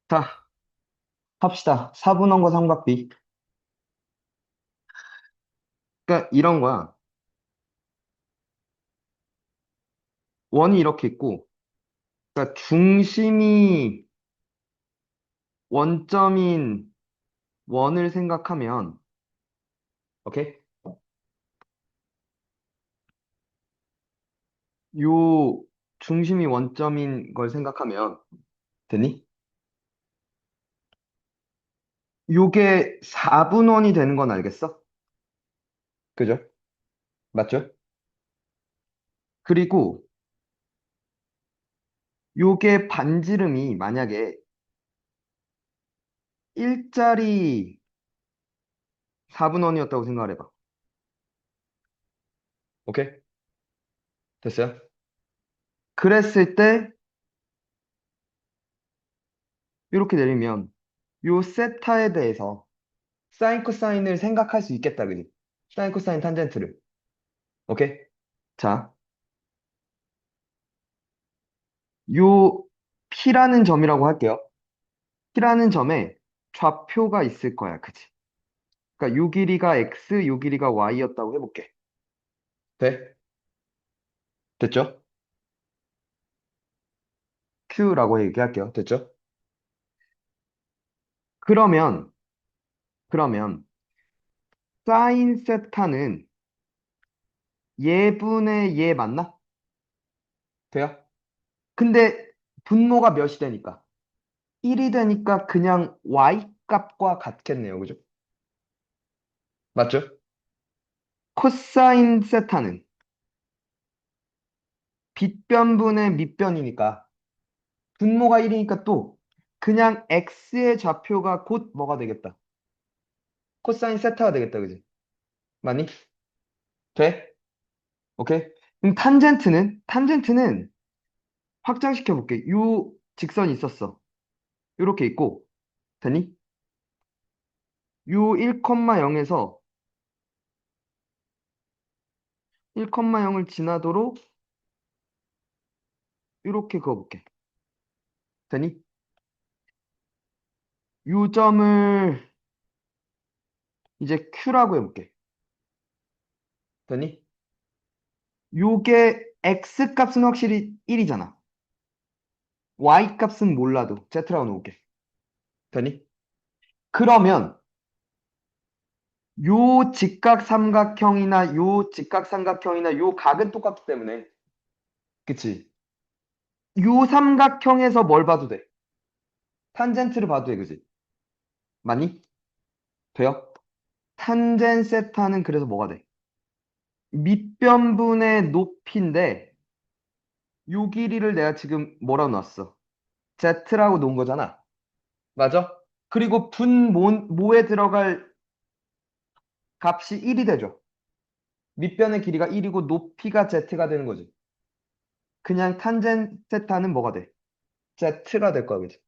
자, 합시다. 사분원과 삼각비. 그러니까 이런 거야. 원이 이렇게 있고, 그러니까 중심이 원점인 원을 생각하면, 오케이? 요 중심이 원점인 걸 생각하면, 되니? 요게 4분원이 되는 건 알겠어? 그죠? 맞죠? 그리고 요게 반지름이 만약에 일자리 4분원이었다고 생각을 해봐. 오케이? 됐어요? 그랬을 때, 이렇게 내리면, 요 세타에 대해서 사인 코사인을 생각할 수 있겠다, 그지? 사인 코사인 탄젠트를. 오케이? 자, 요 P라는 점이라고 할게요. P라는 점에 좌표가 있을 거야, 그지? 그러니까 요 길이가 X, 요 길이가 Y였다고 해볼게. 돼? 됐죠? Q라고 얘기할게요. 됐죠? 그러면, 그러면, 사인 세타는 얘분의 얘 맞나? 돼요? 근데 분모가 몇이 되니까? 1이 되니까 그냥 Y 값과 같겠네요. 그죠? 맞죠? 코사인 세타는 빗변분의 밑변이니까 분모가 1이니까 또 그냥 x의 좌표가 곧 뭐가 되겠다. 코사인 세타가 되겠다. 그지? 맞니? 돼? 오케이? 그럼 탄젠트는 확장시켜 볼게. 요 직선이 있었어. 요렇게 있고 되니? 요 1,0에서 1,0을 지나도록 요렇게 그어볼게. 되니? 요 점을 이제 Q라고 해볼게. 되니? 요게 X 값은 확실히 1이잖아. Y 값은 몰라도 Z라고 놓을게. 되니? 그러면 요 직각삼각형이나 요 직각삼각형이나 요 각은 똑같기 때문에 그치? 요 삼각형에서 뭘 봐도 돼? 탄젠트를 봐도 돼, 그지? 맞니? 돼요? 탄젠 세타는 그래서 뭐가 돼? 밑변분의 높이인데 요 길이를 내가 지금 뭐라고 놨어? Z라고 놓은 거잖아. 맞아? 그리고 분모에 들어갈 값이 1이 되죠. 밑변의 길이가 1이고 높이가 Z가 되는 거지. 그냥 탄젠 세타는 뭐가 돼? Z가 될 거야, 그지?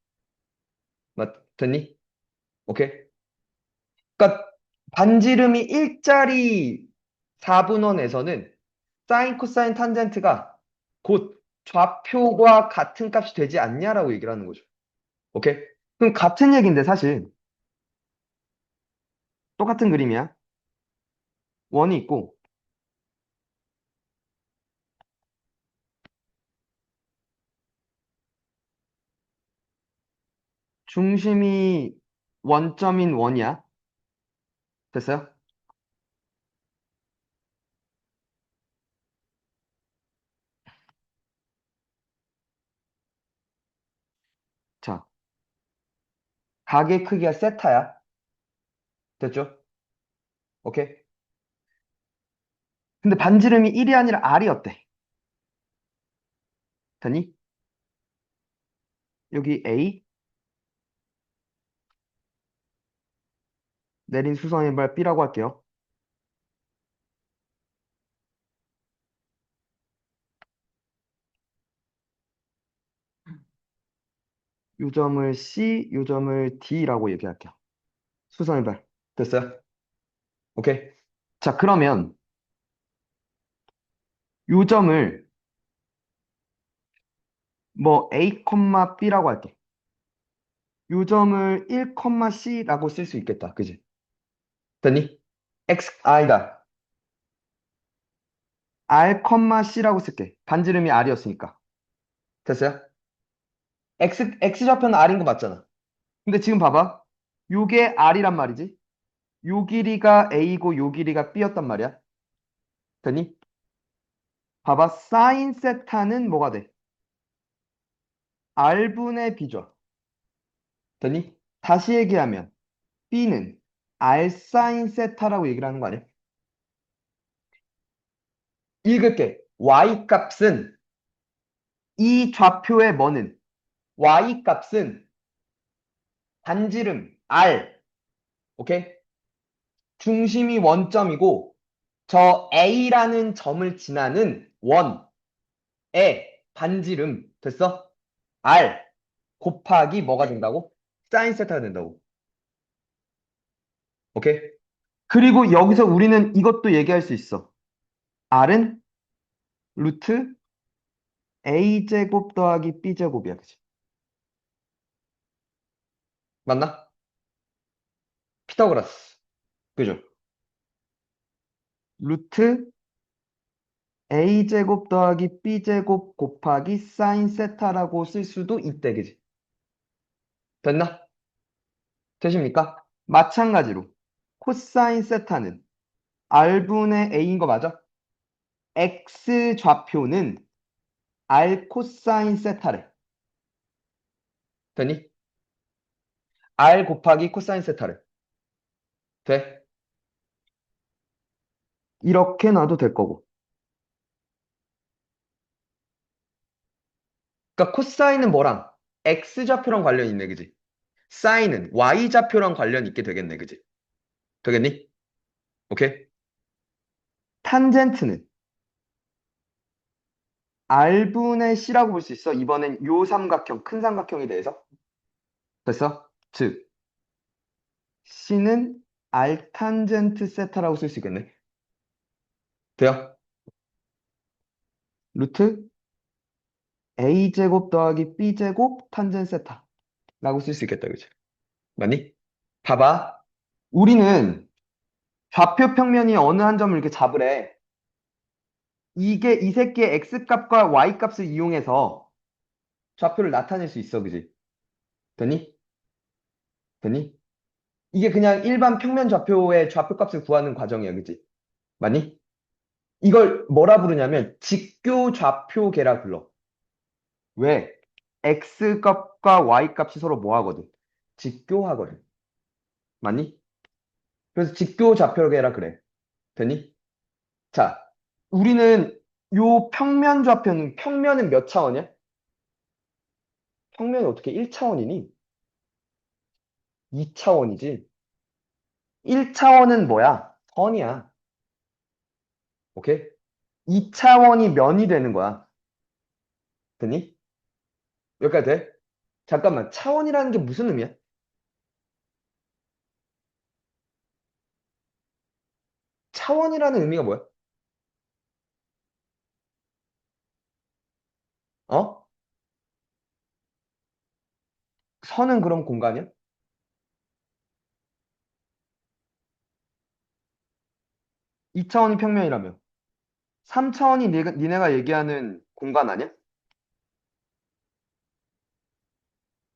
됐니? 오케이? 그러니까 반지름이 일자리 4분원에서는 사인, 코사인, 탄젠트가 곧 좌표과 같은 값이 되지 않냐라고 얘기를 하는 거죠. 오케이? 그럼 같은 얘기인데 사실 똑같은 그림이야. 원이 있고 중심이 원점인 원이야. 됐어요? 자, 각의 크기가 세타야. 됐죠? 오케이? 근데 반지름이 1이 아니라 R이었대. 됐니? 여기 A, 내린 수성의 발 B라고 할게요. 요 점을 C, 요 점을 D라고 얘기할게요. 수성의 발. 됐어요? 오케이? 자, 그러면 요 점을 뭐 A, B라고 할게. 요 점을 1,C라고 쓸 수 있겠다. 그지? 됐니? X, 아니다. R,C라고 쓸게. 반지름이 R이었으니까. 됐어요? X좌표는 R인 거 맞잖아. 근데 지금 봐봐. 요게 R이란 말이지. 요 길이가 A고 요 길이가 B였단 말이야. 됐니? 봐봐. 사인 세타는 뭐가 돼? R분의 B죠. 됐니? 다시 얘기하면 B는 R 사인 세타라고 얘기를 하는 거 아니야? 읽을게. Y 값은 이 좌표의 뭐는 Y 값은 반지름 R, 오케이? 중심이 원점이고 저 A라는 점을 지나는 원의 반지름 됐어? R 곱하기 뭐가 된다고? 사인 세타가 된다고. 오케이? 그리고 여기서 우리는 이것도 얘기할 수 있어. R은 루트 A제곱 더하기 B제곱이야. 그치? 맞나? 피타고라스. 그죠? 루트 A제곱 더하기 B제곱 곱하기 사인 세타라고 쓸 수도 있대. 그지? 됐나? 되십니까? 마찬가지로 코사인 세타는 R분의 A인 거 맞아? X 좌표는 R 코사인 세타래. 되니? R 곱하기 코사인 세타래. 돼? 이렇게 놔도 될 거고. 그러니까 코사인은 뭐랑? X 좌표랑 관련이 있네. 그지? 사인은 Y 좌표랑 관련이 있게 되겠네. 그지? 되겠니? 오케이? 탄젠트는 R분의 C라고 볼 수 있어. 이번엔 요 삼각형, 큰 삼각형에 대해서. 됐어? 즉, C는 R 탄젠트 세타라고 쓸 수 있겠네. 돼요? 루트 A제곱 더하기 B제곱 탄젠 세타라고 쓸 수 있겠다. 그치? 맞니? 봐봐. 우리는 좌표 평면이 어느 한 점을 이렇게 잡으래. 이게 이 새끼의 X값과 Y값을 이용해서 좌표를 나타낼 수 있어. 그지? 되니? 되니? 이게 그냥 일반 평면 좌표의 좌표값을 구하는 과정이야. 그지? 맞니? 이걸 뭐라 부르냐면 직교 좌표계라 불러. 왜? X값과 Y값이 서로 뭐 하거든? 직교하거든. 맞니? 그래서 직교 좌표계라 그래. 되니? 자, 우리는 요 평면 좌표는 평면은 몇 차원이야? 평면이 어떻게 1차원이니? 2차원이지. 1차원은 뭐야? 선이야. 오케이? 2차원이 면이 되는 거야. 되니? 여기까지 돼? 잠깐만. 차원이라는 게 무슨 의미야? 차원이라는 의미가 뭐야? 어? 선은 그럼 공간이야? 2차원이 평면이라며. 3차원이 니네가 얘기하는 공간 아니야?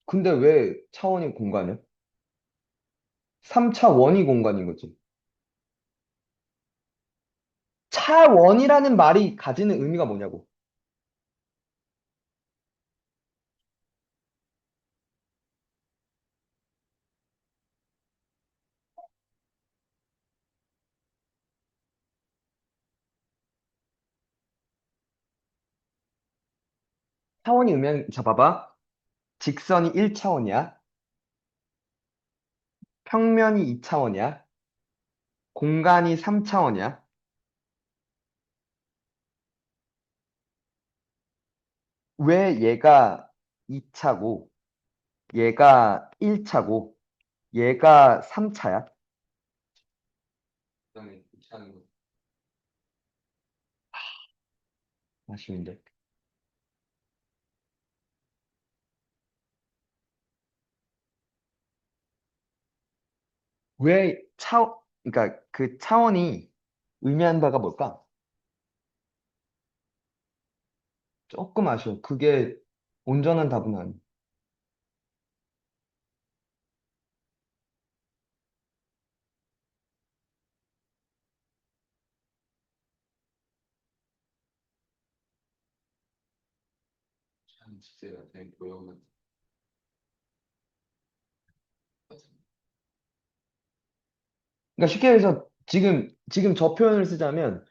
근데 왜 차원이 공간이야? 3차원이 공간인 거지. 차원이라는 말이 가지는 의미가 뭐냐고. 차원이 의미하는, 자, 봐봐. 직선이 1차원이야. 평면이 2차원이야. 공간이 3차원이야. 왜 얘가 2차고, 얘가 1차고, 얘가 3차야? 그다음에 2차는 거. 아쉬운데. 왜 그러니까 그 차원이 의미하는 바가 뭘까? 조금 아쉬워. 그게 온전한 답은 아니야. 그러니까 쉽게 해서 지금 저 표현을 쓰자면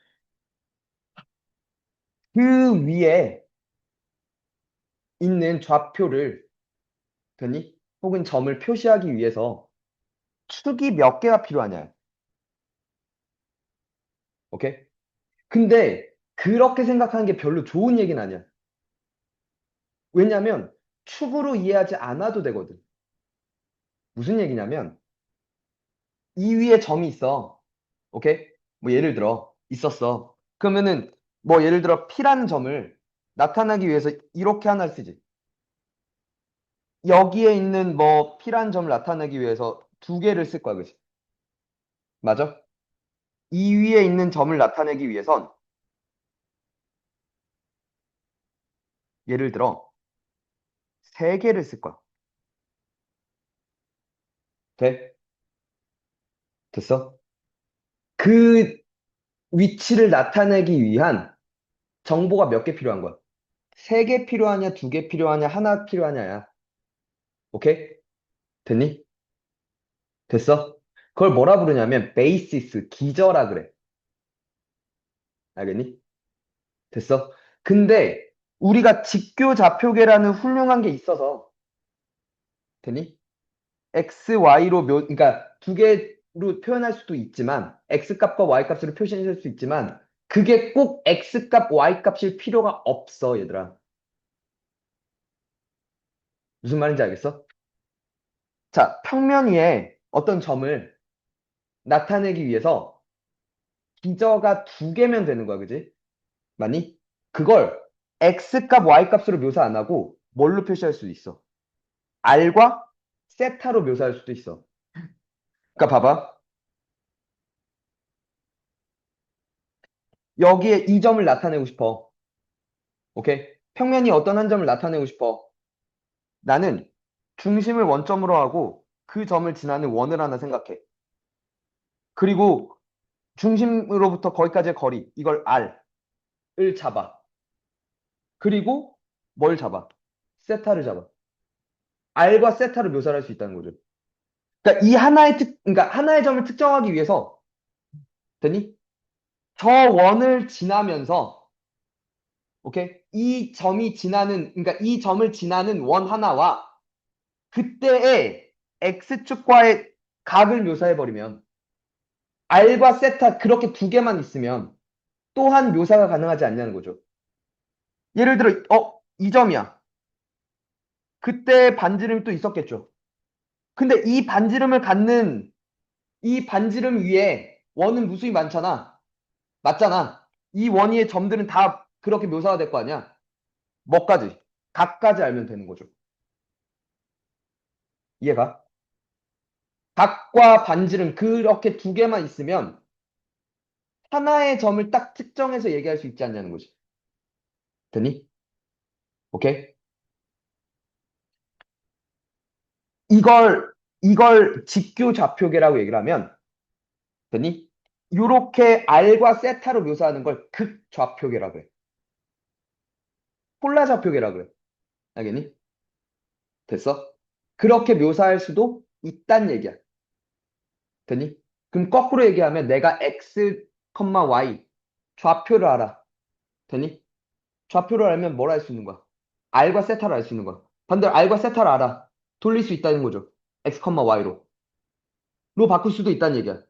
그 위에 있는 좌표를 되니? 혹은 점을 표시하기 위해서 축이 몇 개가 필요하냐. 오케이? 근데 그렇게 생각하는 게 별로 좋은 얘기는 아니야. 왜냐면 축으로 이해하지 않아도 되거든. 무슨 얘기냐면 이 위에 점이 있어. 오케이? 뭐 예를 들어 있었어. 그러면은 뭐 예를 들어 P라는 점을 나타나기 위해서 이렇게 하나를 쓰지. 여기에 있는 뭐 P라는 점을 나타내기 위해서 두 개를 쓸 거야, 그지? 맞아? 이 위에 있는 점을 나타내기 위해선 예를 들어 세 개를 쓸 거야. 돼? 됐어? 그 위치를 나타내기 위한 정보가 몇 개 필요한 거야? 세 개 필요하냐, 두 개 필요하냐, 하나 필요하냐야. 오케이? 됐니? 됐어? 그걸 뭐라 부르냐면 베이시스, 기저라 그래. 알겠니? 됐어? 근데 우리가 직교좌표계라는 훌륭한 게 있어서 됐니? x, y로 그러니까 두 개로 표현할 수도 있지만 x 값과 y 값으로 표시할 수 있지만 그게 꼭 x 값, y 값일 필요가 없어, 얘들아. 무슨 말인지 알겠어? 자, 평면 위에 어떤 점을 나타내기 위해서 기저가 두 개면 되는 거야, 그지? 맞니? 그걸 x값, y값으로 묘사 안 하고 뭘로 표시할 수도 있어? r과 세타로 묘사할 수도 있어. 그러니까 봐봐. 여기에 이 점을 나타내고 싶어. 오케이? 평면이 어떤 한 점을 나타내고 싶어. 나는 중심을 원점으로 하고 그 점을 지나는 원을 하나 생각해. 그리고 중심으로부터 거기까지의 거리, 이걸 r을 잡아. 그리고 뭘 잡아? 세타를 잡아. R과 세타를 묘사를 할 수 있다는 거죠. 그러니까 이 그러니까 하나의 점을 특정하기 위해서, 되니? 저 원을 지나면서, 오케이? 이 점이 지나는, 그러니까 이 점을 지나는 원 하나와 그때의 X축과의 각을 묘사해버리면, R과 세타 그렇게 두 개만 있으면 또한 묘사가 가능하지 않냐는 거죠. 예를 들어, 이 점이야. 그때 반지름이 또 있었겠죠. 근데 이 반지름 위에 원은 무수히 많잖아. 맞잖아. 이 원위의 점들은 다 그렇게 묘사가 될 거 아니야. 뭐까지? 각까지 알면 되는 거죠. 이해가? 각과 반지름 그렇게 두 개만 있으면 하나의 점을 딱 특정해서 얘기할 수 있지 않냐는 거지. 됐니? 오케이? 이걸 직교 좌표계라고 얘기를 하면 됐니? 요렇게 R과 세타로 묘사하는 걸 극좌표계라고 해. 폴라 좌표계라고 그래. 알겠니? 됐어? 그렇게 묘사할 수도 있단 얘기야. 됐니? 그럼 거꾸로 얘기하면 내가 x, y 좌표를 알아. 됐니? 좌표를 알면 뭘 알 수 있는 거야? r과 세타를 알 수 있는 거야. 반대로 r과 세타를 알아. 돌릴 수 있다는 거죠. x, y로. 로 바꿀 수도 있다는 얘기야.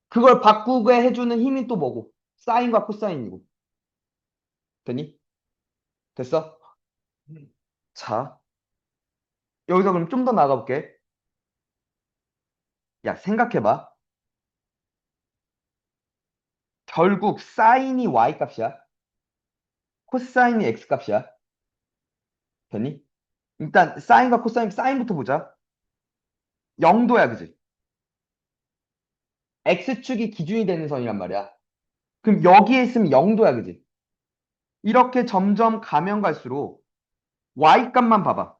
그걸 바꾸게 해주는 힘이 또 뭐고? 사인과 코사인이고. 됐니? 됐어? 자, 여기서 그럼 좀 더 나가볼게. 야, 생각해봐. 결국 사인이 y 값이야. 코사인이 x 값이야. 됐니? 일단 사인과 코사인, 사인부터 보자. 0도야, 그지? x축이 기준이 되는 선이란 말이야. 그럼 여기에 있으면 0도야, 그지? 이렇게 점점 가면 갈수록 y 값만 봐봐.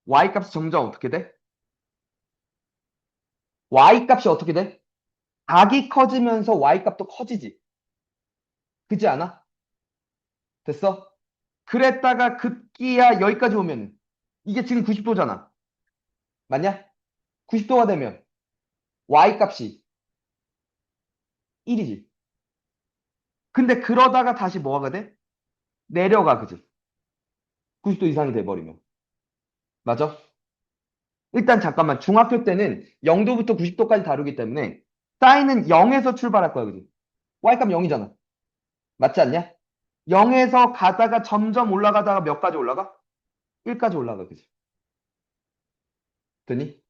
y 값이 점점 어떻게 돼? y 값이 어떻게 돼? 각이 커지면서 y 값도 커지지. 그지 않아? 됐어? 그랬다가 급기야 여기까지 오면 이게 지금 90도잖아. 맞냐? 90도가 되면 y 값이 1이지. 근데 그러다가 다시 뭐가 돼? 내려가, 그지? 90도 이상이 돼버리면. 맞아? 일단 잠깐만. 중학교 때는 0도부터 90도까지 다루기 때문에 사인은 0에서 출발할 거야, 그지? y값 0이잖아. 맞지 않냐? 0에서 가다가 점점 올라가다가 몇 가지 올라가? 1까지 올라가, 그지? 됐니?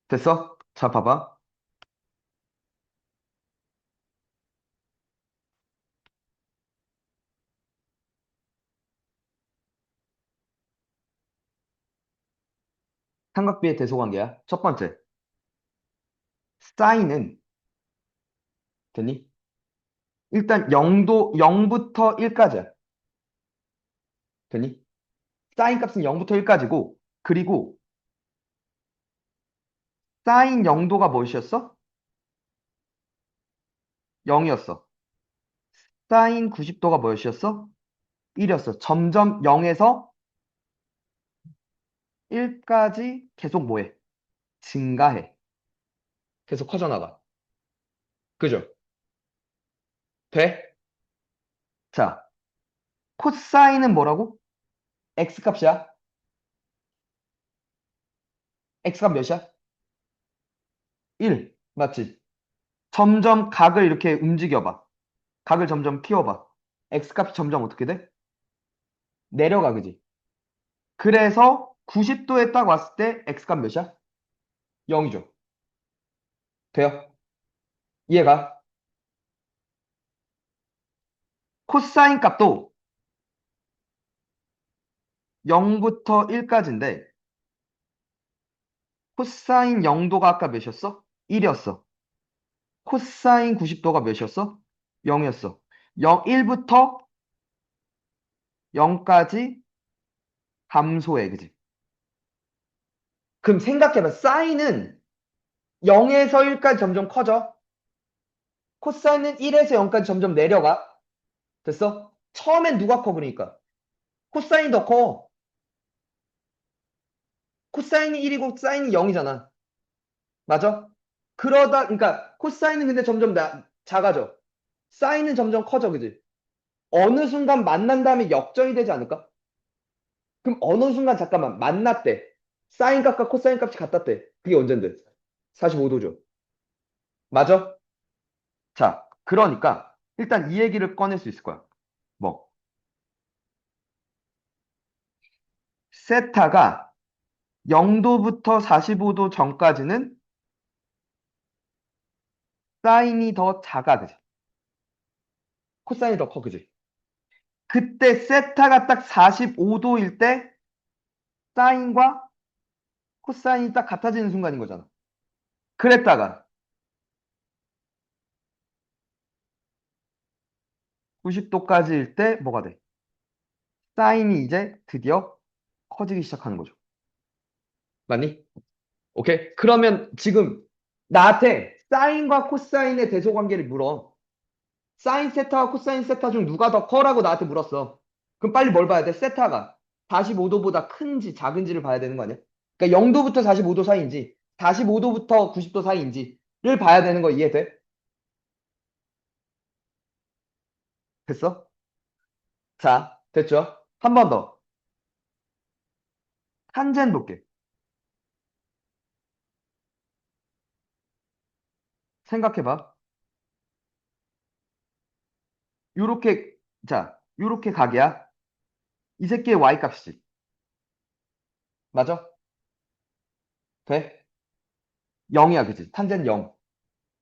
됐어? 자, 봐봐. 삼각비의 대소관계야. 첫 번째, 사인은, 됐니? 일단 0도, 0부터 1까지야. 됐니? 사인 값은 0부터 1까지고, 그리고 사인 0도가 무엇이었어? 0이었어. 사인 90도가 무엇이었어? 1이었어. 점점 0에서 1까지 계속 뭐해? 증가해. 계속 커져나가. 그죠? 돼? 자, 코사인은 뭐라고? x 값이야. x 값 몇이야? 1. 맞지? 점점 각을 이렇게 움직여봐. 각을 점점 키워봐. x 값이 점점 어떻게 돼? 내려가, 그지? 그래서 90도에 딱 왔을 때 x 값 몇이야? 0이죠. 돼요? 이해가? 코사인 값도 0부터 1까지인데 코사인 0도가 아까 몇이었어? 1이었어. 코사인 90도가 몇이었어? 0이었어. 1부터 0까지 감소해, 그지? 그럼 생각해봐. 사인은 0에서 1까지 점점 커져. 코사인은 1에서 0까지 점점 내려가. 됐어? 처음엔 누가 커, 그러니까? 코사인이 더 커. 코사인이 1이고 사인이 0이잖아. 맞아? 그러니까 코사인은 근데 점점 작아져. 사인은 점점 커져, 그지? 어느 순간 만난 다음에 역전이 되지 않을까? 그럼 어느 순간 잠깐만 만났대. 사인 값과 코사인 값이 같았대. 그게 언젠데? 45도죠. 맞아? 자, 그러니까 일단 이 얘기를 꺼낼 수 있을 거야. 뭐, 세타가 0도부터 45도 전까지는 사인이 더 작아, 그지? 코사인이 더 커, 그지? 그때 세타가 딱 45도일 때 사인과 코사인이 딱 같아지는 순간인 거잖아. 그랬다가 90도까지일 때 뭐가 돼? 사인이 이제 드디어 커지기 시작하는 거죠. 맞니? 오케이? 그러면 지금 나한테 사인과 코사인의 대소관계를 물어. 사인 세타와 코사인 세타 중 누가 더 커라고 나한테 물었어. 그럼 빨리 뭘 봐야 돼? 세타가 45도보다 큰지 작은지를 봐야 되는 거 아니야? 그러니까 0도부터 45도 사이인지 45도부터 90도 사이인지를 봐야 되는 거 이해돼? 됐어? 자, 됐죠? 한 번 더. 탄젠 볼게. 생각해봐. 요렇게, 자, 요렇게 각이야. 이 새끼의 y 값이지. 맞아? 돼? 0이야, 그치? 탄젠 0.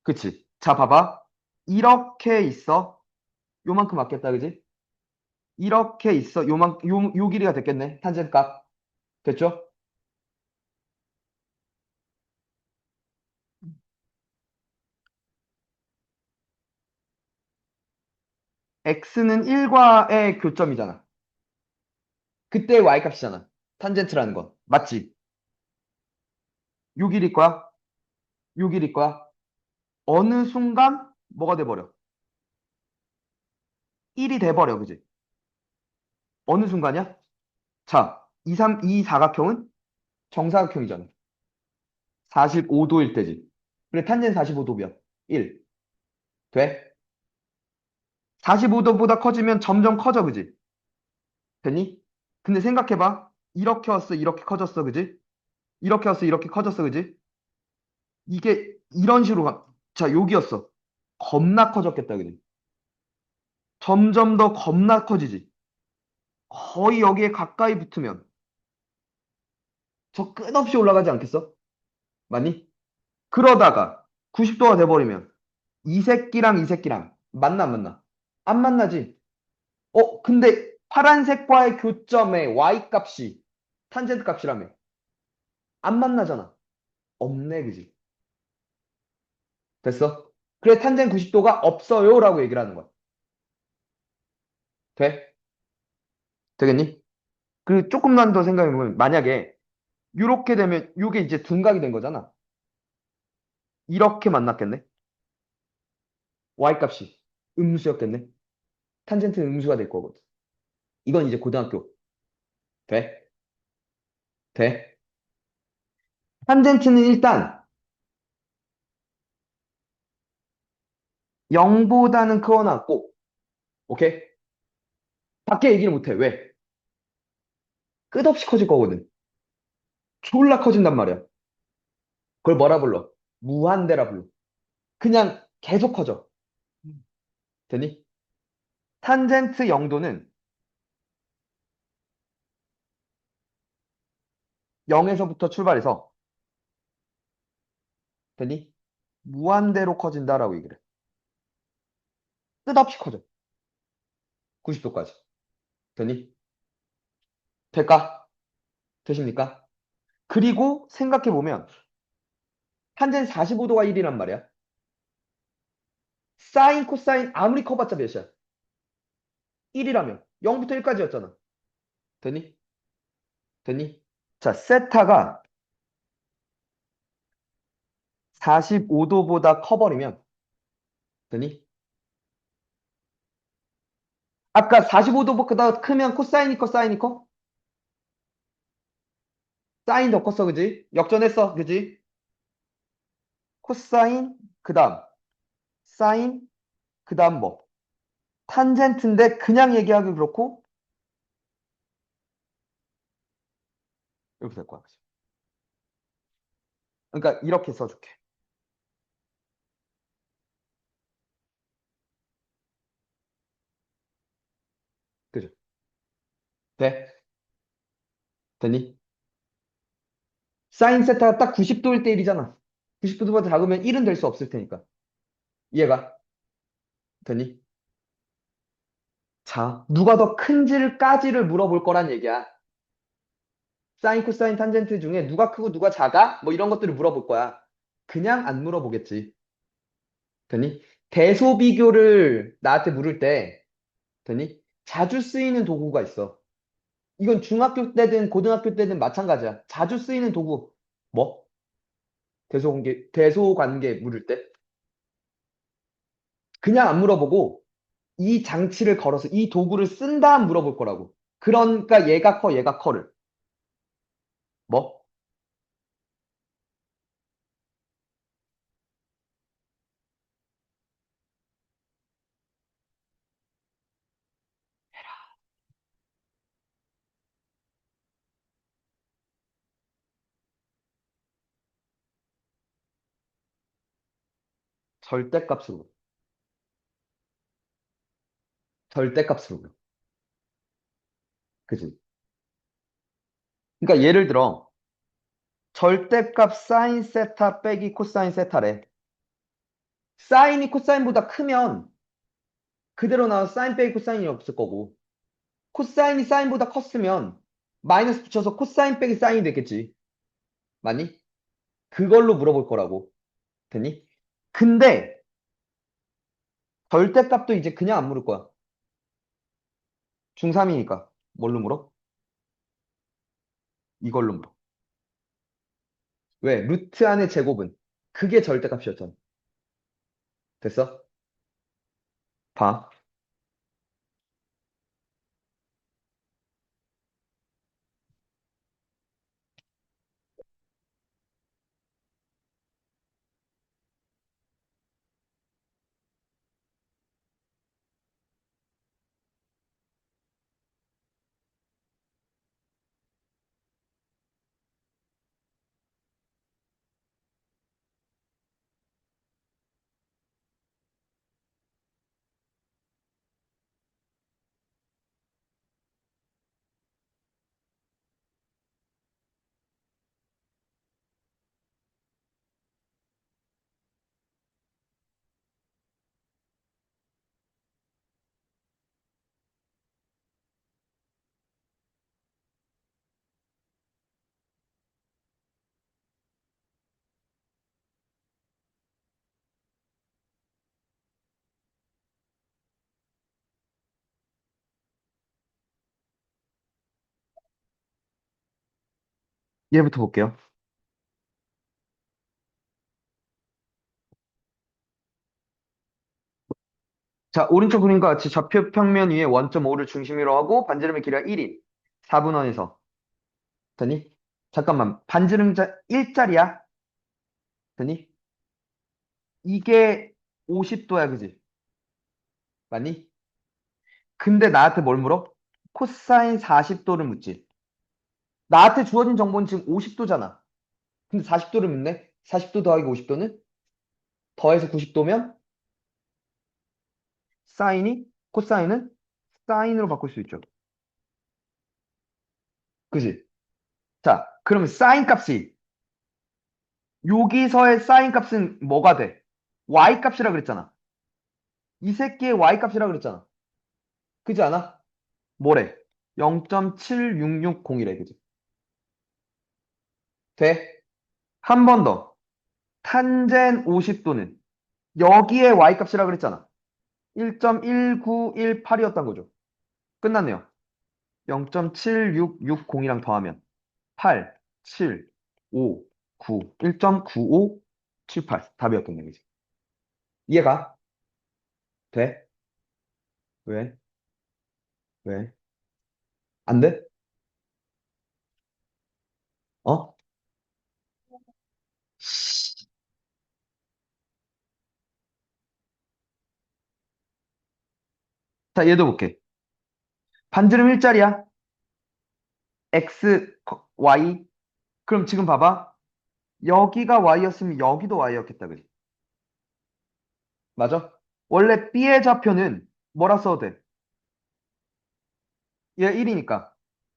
그치? 자, 봐봐. 이렇게 있어. 요만큼 맞겠다, 그지? 이렇게 있어. 요 길이가 됐겠네. 탄젠 값. 됐죠? x는 1과의 교점이잖아. 그때 y값이잖아. 탄젠트라는 건. 맞지? 요 길일 거야. 요 길일 거야. 어느 순간 뭐가 돼버려? 1이 돼버려. 그지? 어느 순간이야? 자, 이 사각형은 정사각형이잖아. 45도일 때지. 그래, 탄젠 45도면 1. 돼? 45도보다 커지면 점점 커져, 그지? 되니? 근데 생각해봐. 이렇게 왔어, 이렇게 커졌어, 그지? 이렇게 왔어, 이렇게 커졌어, 그지? 이게 이런 식으로 가. 자, 여기였어. 겁나 커졌겠다, 그지? 점점 더 겁나 커지지. 거의 여기에 가까이 붙으면 저 끝없이 올라가지 않겠어? 맞니? 그러다가 90도가 돼버리면 이 새끼랑 만나 안 만나? 안 만나지. 근데 파란색과의 교점의 y 값이 탄젠트 값이라며. 안 만나잖아. 없네, 그지? 됐어? 그래, 탄젠 90도가 없어요라고 얘기를 하는 거야. 돼? 되겠니? 그 조금만 더 생각해보면 만약에 이렇게 되면 이게 이제 둔각이 된 거잖아. 이렇게 만났겠네? y 값이 음수였겠네? 탄젠트는 음수가 될 거거든. 이건 이제 고등학교. 돼? 돼? 탄젠트는 일단 0보다는 크거나 같고, 오케이? 밖에 얘기를 못해. 왜? 끝없이 커질 거거든. 졸라 커진단 말이야. 그걸 뭐라 불러? 무한대라 불러. 그냥 계속 커져. 되니? 탄젠트 0도는 0에서부터 출발해서, 되니? 무한대로 커진다라고 얘기를 해. 끝없이 커져. 90도까지. 되니? 될까? 되십니까? 그리고 생각해보면, 탄젠 45도가 1이란 말이야. 사인, 코사인 아무리 커봤자 몇이야? 1이라며. 0부터 1까지였잖아. 되니? 되니? 자, 세타가 45도보다 커버리면, 되니? 아까 45도보다 크면 코사인이 커, 사인이 커? 사인 더 컸어, 그지? 역전했어, 그지? 코사인, 그 다음, 사인, 그 다음 뭐? 탄젠트인데 그냥 얘기하기 그렇고, 이렇게 될 거야. 그지? 그러니까 이렇게 써줄게. 그죠? 돼? 되니? 사인 세타가 딱 90도일 때 1이잖아. 90도보다 작으면 1은 될 수 없을 테니까. 이해가? 되니? 자, 누가 더 큰지를까지를 물어볼 거란 얘기야. 사인, 코사인, 탄젠트 중에 누가 크고 누가 작아? 뭐 이런 것들을 물어볼 거야. 그냥 안 물어보겠지. 되니? 대소 비교를 나한테 물을 때, 되니? 자주 쓰이는 도구가 있어. 이건 중학교 때든 고등학교 때든 마찬가지야. 자주 쓰이는 도구. 뭐? 대소 관계 물을 때? 그냥 안 물어보고 이 장치를 걸어서 이 도구를 쓴 다음 물어볼 거라고. 그러니까 얘가 커, 얘가 커를. 뭐? 절대값으로. 절대값으로. 그지? 그러니까 예를 들어 절대값 사인 세타 빼기 코사인 세타래. 사인이 코사인보다 크면 그대로 나와서 사인 빼기 코사인이 없을 거고 코사인이 사인보다 컸으면 마이너스 붙여서 코사인 빼기 사인이 되겠지. 맞니? 그걸로 물어볼 거라고. 됐니? 근데 절대값도 이제 그냥 안 물을 거야. 중3이니까. 뭘로 물어? 이걸로 물어. 왜? 루트 안의 제곱은 그게 절대값이었잖아. 됐어? 봐. 얘부터 볼게요. 자, 오른쪽 그림과 같이 좌표 평면 위에 원점 5를 중심으로 하고 반지름의 길이가 1인 4분원에서 됐니? 잠깐만. 반지름 1짜리야? 됐니? 이게 50도야, 그지? 맞니? 근데 나한테 뭘 물어? 코사인 40도를 묻지. 나한테 주어진 정보는 지금 50도잖아. 근데 40도를 묻네? 40도 더하기 50도는? 더해서 90도면? 사인이? 코사인은? 사인으로 바꿀 수 있죠. 그지? 자, 그러면 사인 값이 여기서의 사인 값은 뭐가 돼? y 값이라 그랬잖아. 이 새끼의 y 값이라 그랬잖아. 그지 않아? 뭐래? 0.7660이래, 그지? 돼? 한 번 더. 탄젠 50도는 여기에 y 값이라 그랬잖아. 1.1918이었던 거죠. 끝났네요. 0.7660이랑 더하면 8, 7, 5, 9, 1.9578 답이었던 얘기지. 이해가? 돼? 왜? 왜? 안 돼? 어? 자, 얘도 볼게. 반지름 일자리야. x, y. 그럼 지금 봐봐. 여기가 y였으면 여기도 y였겠다, 그지? 맞아? 원래 b의 좌표는 뭐라 써도 돼? 얘 1이니까.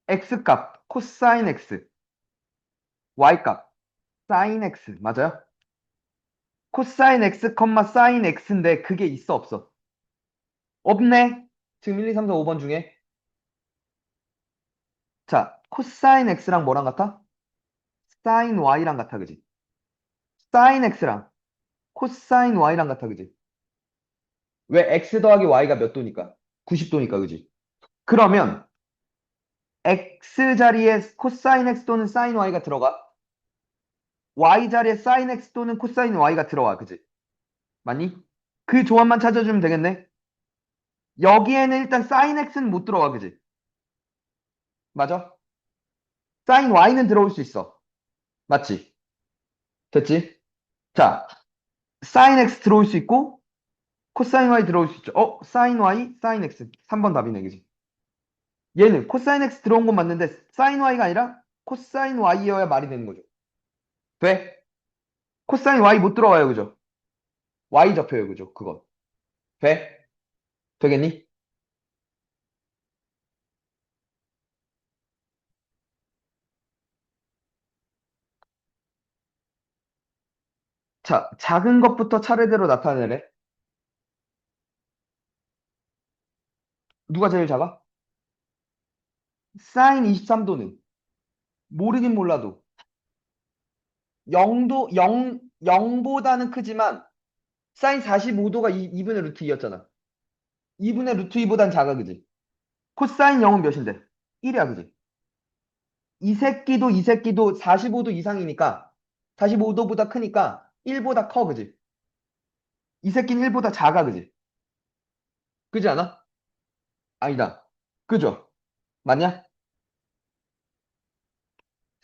x 값, 코사인 x. y 값, 사인 x. 맞아요? 코사인 x, 사인 x인데 그게 있어, 없어? 없네. 지금 1, 2, 3, 4, 5번 중에. 자, 코사인 x랑 뭐랑 같아? 사인 y랑 같아, 그지? 사인 x랑 코사인 y랑 같아, 그지? 왜 x 더하기 y가 몇 도니까? 90도니까, 그지? 그러면 x 자리에 코사인 x 또는 사인 y가 들어가. y 자리에 사인 x 또는 코사인 y가 들어와, 그지? 맞니? 그 조합만 찾아주면 되겠네. 여기에는 일단 사인 x는 못 들어와, 그지? 맞아? 사인 y는 들어올 수 있어. 맞지? 됐지? 자, 사인 x 들어올 수 있고 코사인 y 들어올 수 있죠. 사인 y, 사인 x. 3번 답이네, 그지? 얘는 코사인 x 들어온 건 맞는데 사인 y가 아니라 코사인 y여야 말이 되는 거죠. 돼? 코사인 y 못 들어와요, 그죠? y 접혀요, 그죠? 그거. 돼? 되겠니? 자, 작은 것부터 차례대로 나타내래. 누가 제일 작아? 사인 23도는 모르긴 몰라도 0도, 0보다는 크지만 사인 45도가 2분의 루트 2였잖아. 2분의 루트 2보단 작아, 그지? 코사인 0은 몇인데? 1이야, 그지? 이 새끼도 45도 이상이니까 45도보다 크니까 1보다 커, 그지? 이 새끼는 1보다 작아, 그지? 그지 않아? 아니다. 그죠? 맞냐?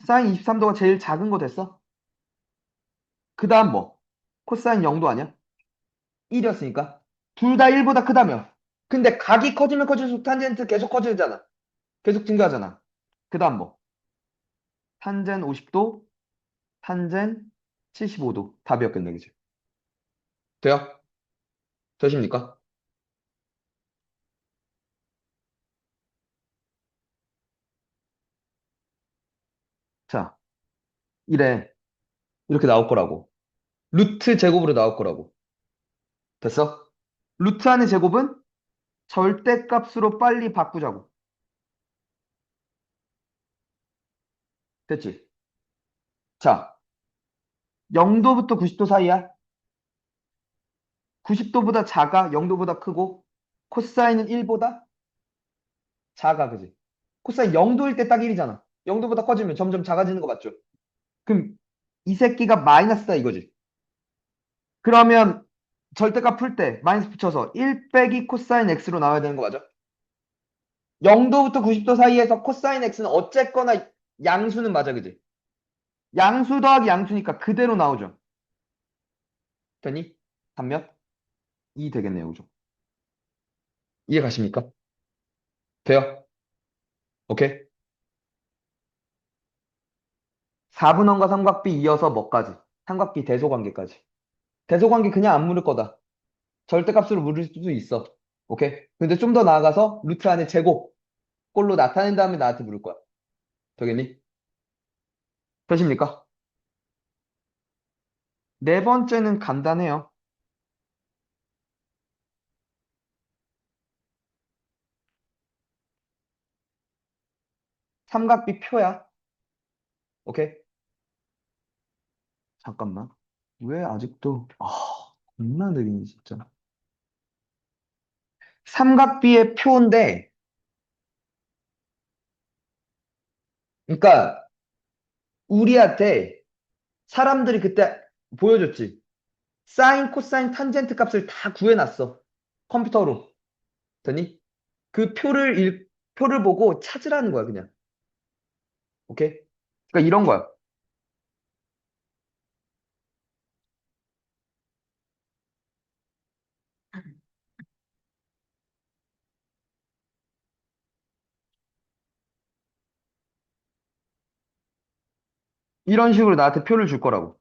사인 23도가 제일 작은 거 됐어? 그 다음 뭐? 코사인 0도 아니야? 1이었으니까. 둘 다 1보다 크다며. 근데 각이 커지면 커질수록 탄젠트 계속 커지잖아. 계속 증가하잖아. 그 다음 뭐? 탄젠 50도, 탄젠 75도. 답이었겠네, 그지? 돼요? 되십니까? 자, 이래. 이렇게 나올 거라고. 루트 제곱으로 나올 거라고. 됐어? 루트 안의 제곱은 절대값으로 빨리 바꾸자고. 됐지? 자, 0도부터 90도 사이야. 90도보다 작아, 0도보다 크고, 코사인은 1보다 작아, 그지? 코사인 0도일 때 딱 1이잖아. 0도보다 커지면 점점 작아지는 거 맞죠? 그럼 이 새끼가 마이너스다 이거지. 그러면 절대값 풀 때 마이너스 붙여서 1 빼기 코사인 x로 나와야 되는 거 맞아? 0도부터 90도 사이에서 코사인 x는 어쨌거나 양수는 맞아, 그지? 양수 더하기 양수니까 그대로 나오죠. 되니? 단몇? 2 되겠네요, 그죠? 이해 가십니까? 돼요? 오케이? 4분원과 삼각비 이어서 뭐까지? 삼각비 대소관계까지. 대소관계 그냥 안 물을 거다. 절대값으로 물을 수도 있어. 오케이? 근데 좀 더 나아가서 루트 안에 제곱 꼴로 나타낸 다음에 나한테 물을 거야. 되겠니? 되십니까? 네 번째는 간단해요. 삼각비 표야. 오케이? 잠깐만. 왜 아직도 겁나 느리니 진짜. 삼각비의 표인데 그러니까 우리한테 사람들이 그때 보여줬지. 사인, 코사인, 탄젠트 값을 다 구해놨어. 컴퓨터로. 되니? 그 표를 보고 찾으라는 거야, 그냥. 오케이? 그러니까 이런 거야. 이런 식으로 나한테 표를 줄 거라고.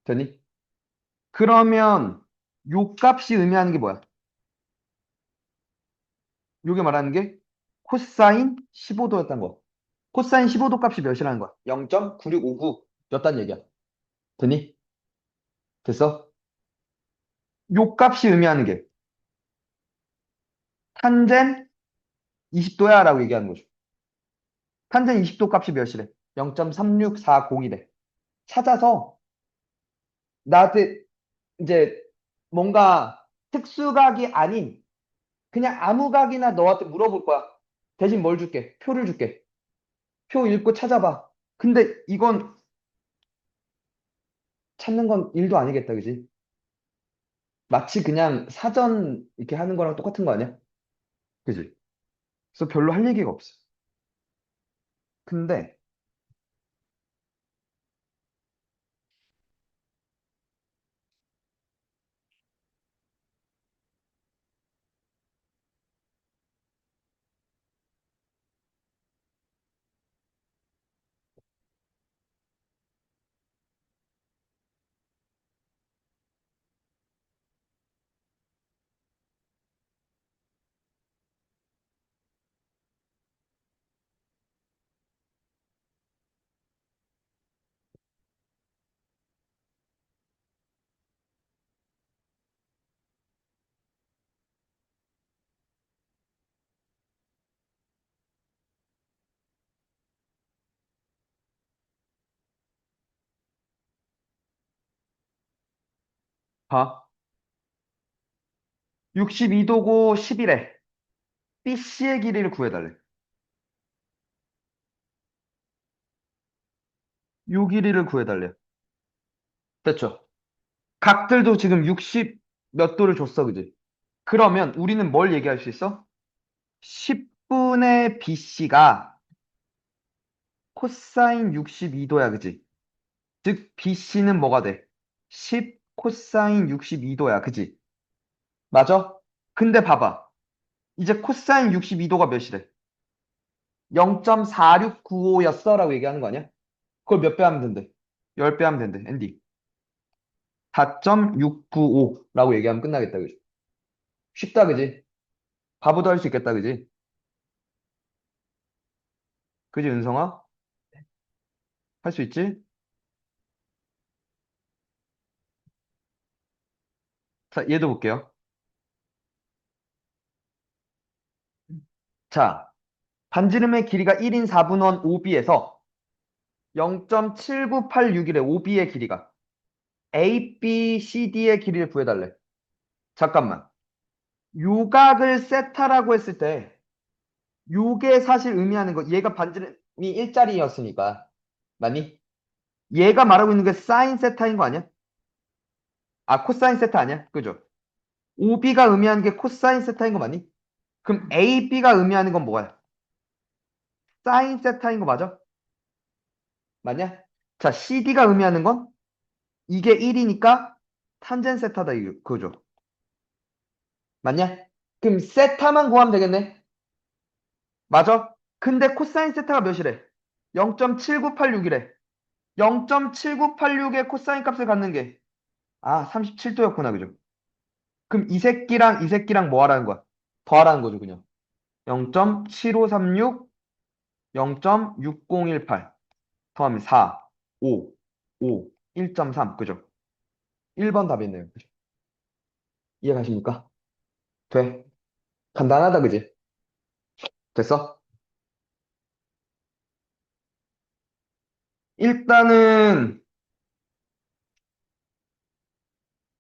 되니? 그러면 요 값이 의미하는 게 뭐야? 요게 말하는 게 코사인 15도였던 거. 코사인 15도 값이 몇이라는 거야? 0.9659였단 얘기야. 되니? 됐어? 요 값이 의미하는 게 탄젠 20도야 라고 얘기하는 거죠. 탄젠 20도 값이 몇이래? 0.3640이래. 찾아서 나한테 이제 뭔가 특수각이 아닌 그냥 아무 각이나 너한테 물어볼 거야. 대신 뭘 줄게? 표를 줄게. 표 읽고 찾아봐. 근데 이건 찾는 건 일도 아니겠다, 그지? 마치 그냥 사전 이렇게 하는 거랑 똑같은 거 아니야? 그지? 그래서 별로 할 얘기가 없어. 근데 봐. 62도고 10이래. BC의 길이를 구해달래. 요 길이를 구해달래. 됐죠? 각들도 지금 60 몇 도를 줬어, 그지? 그러면 우리는 뭘 얘기할 수 있어? 10분의 BC가 코사인 62도야, 그지? 즉, BC는 뭐가 돼? 10 코사인 62도야, 그지? 맞아? 근데 봐봐. 이제 코사인 62도가 몇이래? 0.4695였어? 라고 얘기하는 거 아니야? 그걸 몇 배 하면 된대? 10배 하면 된대, 앤디. 4.695라고 얘기하면 끝나겠다, 그지? 쉽다, 그지? 바보도 할 수 있겠다, 그지? 그지, 은성아? 할 수 있지? 자, 얘도 볼게요. 자, 반지름의 길이가 1인 4분원 OB에서 0.7986이래, OB의 길이가. ABCD의 길이를 구해달래. 잠깐만. 요각을 세타라고 했을 때, 요게 사실 의미하는 거, 얘가 반지름이 일자리였으니까. 맞니? 얘가 말하고 있는 게 사인 세타인 거 아니야? 아, 코사인 세타 아니야? 그죠? OB가 의미하는 게 코사인 세타인 거 맞니? 그럼 AB가 의미하는 건 뭐야? 사인 세타인 거 맞아? 맞냐? 자, CD가 의미하는 건 이게 1이니까 탄젠 세타다 그죠? 맞냐? 그럼 세타만 구하면 되겠네. 맞아? 근데 코사인 세타가 몇이래? 0.7986이래. 0.7986의 코사인 값을 갖는 게 37도였구나, 그죠? 그럼 이 새끼랑 뭐 하라는 거야? 더하라는 거죠, 그냥. 0.7536, 0.6018 더하면 4, 5, 5, 1.3, 그죠? 1번 답이네요. 그죠? 이해가십니까? 돼. 간단하다, 그지? 됐어? 일단은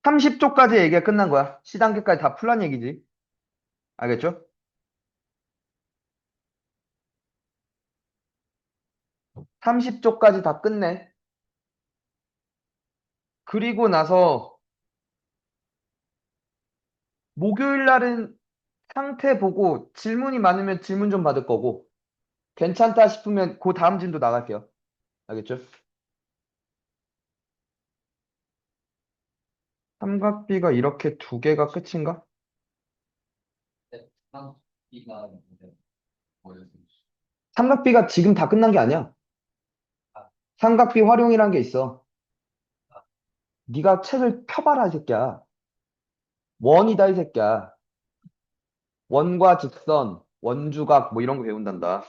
30초까지 얘기가 끝난 거야. C단계까지 다 풀란 얘기지. 알겠죠? 30초까지 다 끝내. 그리고 나서 목요일 날은 상태 보고 질문이 많으면 질문 좀 받을 거고 괜찮다 싶으면 그 다음 진도 나갈게요. 알겠죠? 삼각비가 이렇게 두 개가 끝인가? 삼각비가 지금 다 끝난 게 아니야. 삼각비 활용이란 게 있어. 네가 책을 펴봐라, 이 새끼야. 원이다, 이 새끼야. 원과 직선, 원주각 뭐 이런 거 배운단다.